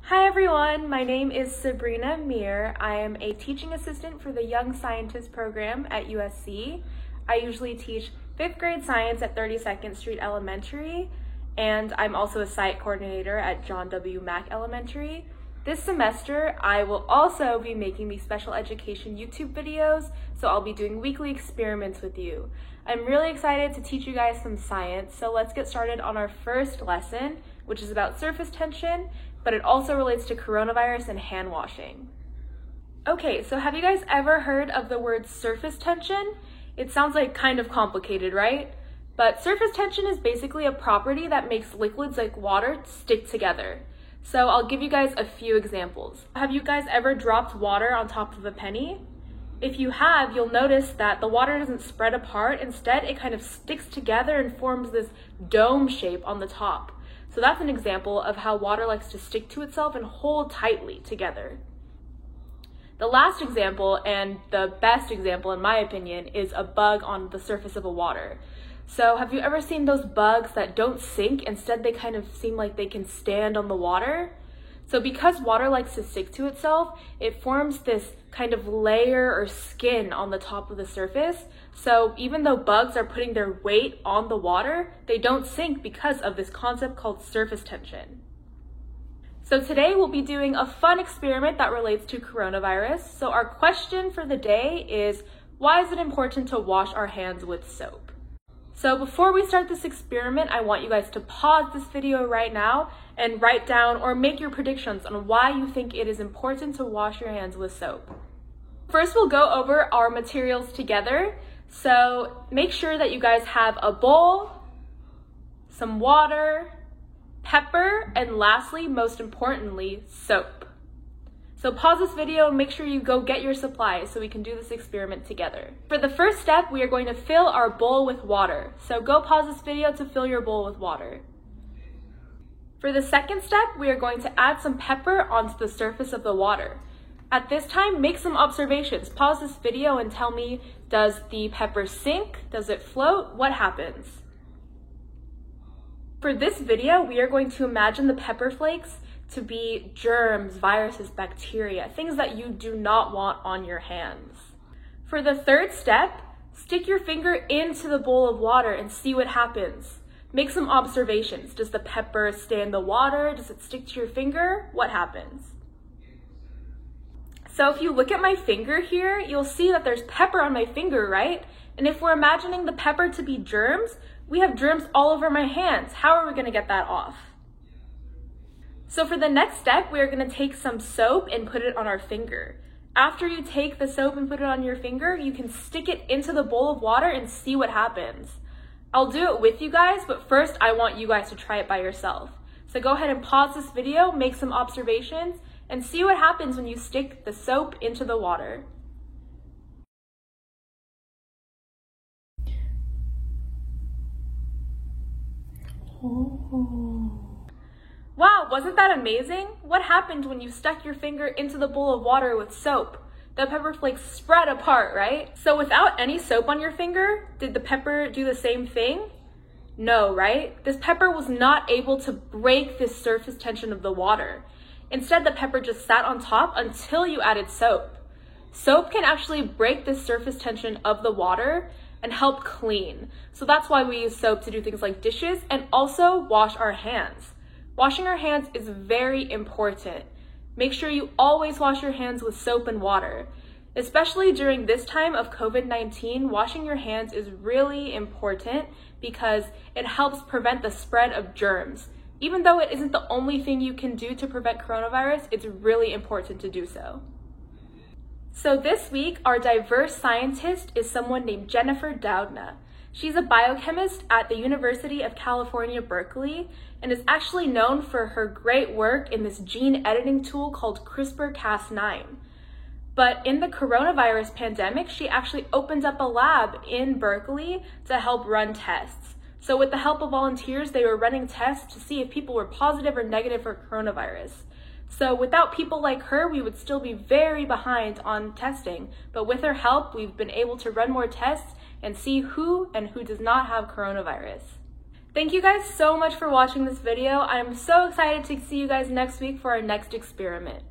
Hi everyone, my name is Sabrina Mir. I am a teaching assistant for the Young Scientist program at USC. I usually teach 5th grade science at 32nd Street Elementary, and I'm also a site coordinator at John W. Mack Elementary. This semester, I will also be making these special education YouTube videos, so I'll be doing weekly experiments with you. I'm really excited to teach you guys some science, so let's get started on our first lesson, which is about surface tension, but it also relates to coronavirus and hand washing. Okay, so have you guys ever heard of the word surface tension? It sounds like kind of complicated, right? But surface tension is basically a property that makes liquids like water stick together. So I'll give you guys a few examples. Have you guys ever dropped water on top of a penny? If you have, you'll notice that the water doesn't spread apart. Instead, it kind of sticks together and forms this dome shape on the top. So that's an example of how water likes to stick to itself and hold tightly together. The last example, and the best example in my opinion, is a bug on the surface of a water. So have you ever seen those bugs that don't sink? Instead, they kind of seem like they can stand on the water. So because water likes to stick to itself, it forms this kind of layer or skin on the top of the surface. So even though bugs are putting their weight on the water, they don't sink because of this concept called surface tension. So today we'll be doing a fun experiment that relates to coronavirus. So our question for the day is, why is it important to wash our hands with soap? So before we start this experiment, I want you guys to pause this video right now and write down or make your predictions on why you think it is important to wash your hands with soap. First, we'll go over our materials together. So make sure that you guys have a bowl, some water, pepper, and lastly, most importantly, soap. So pause this video and make sure you go get your supplies so we can do this experiment together. For the first step, we are going to fill our bowl with water. So go pause this video to fill your bowl with water. For the second step, we are going to add some pepper onto the surface of the water. At this time, make some observations. Pause this video and tell me, does the pepper sink? Does it float? What happens? For this video, we are going to imagine the pepper flakes to be germs, viruses, bacteria, things that you do not want on your hands. For the third step, stick your finger into the bowl of water and see what happens. Make some observations. Does the pepper stay in the water? Does it stick to your finger? What happens? So if you look at my finger here, you'll see that there's pepper on my finger, right? And if we're imagining the pepper to be germs, we have germs all over my hands. How are we going to get that off? So for the next step, we are going to take some soap and put it on our finger. After you take the soap and put it on your finger, you can stick it into the bowl of water and see what happens. I'll do it with you guys, but first I want you guys to try it by yourself. So go ahead and pause this video, make some observations, and see what happens when you stick the soap into the water. Wow, wasn't that amazing? What happened when you stuck your finger into the bowl of water with soap? The pepper flakes spread apart, right? So without any soap on your finger, did the pepper do the same thing? No, right? This pepper was not able to break this surface tension of the water. Instead, the pepper just sat on top until you added soap. Soap can actually break the surface tension of the water and help clean. So that's why we use soap to do things like dishes and also wash our hands. Washing our hands is very important. Make sure you always wash your hands with soap and water. Especially during this time of COVID-19, washing your hands is really important because it helps prevent the spread of germs. Even though it isn't the only thing you can do to prevent coronavirus, it's really important to do so. So this week, our diverse scientist is someone named Jennifer Doudna. She's a biochemist at the University of California, Berkeley, and is actually known for her great work in this gene editing tool called CRISPR-Cas9. But in the coronavirus pandemic, she actually opened up a lab in Berkeley to help run tests. So with the help of volunteers, they were running tests to see if people were positive or negative for coronavirus. So without people like her, we would still be very behind on testing. But with her help, we've been able to run more tests and see who and who does not have coronavirus. Thank you guys so much for watching this video. I'm so excited to see you guys next week for our next experiment.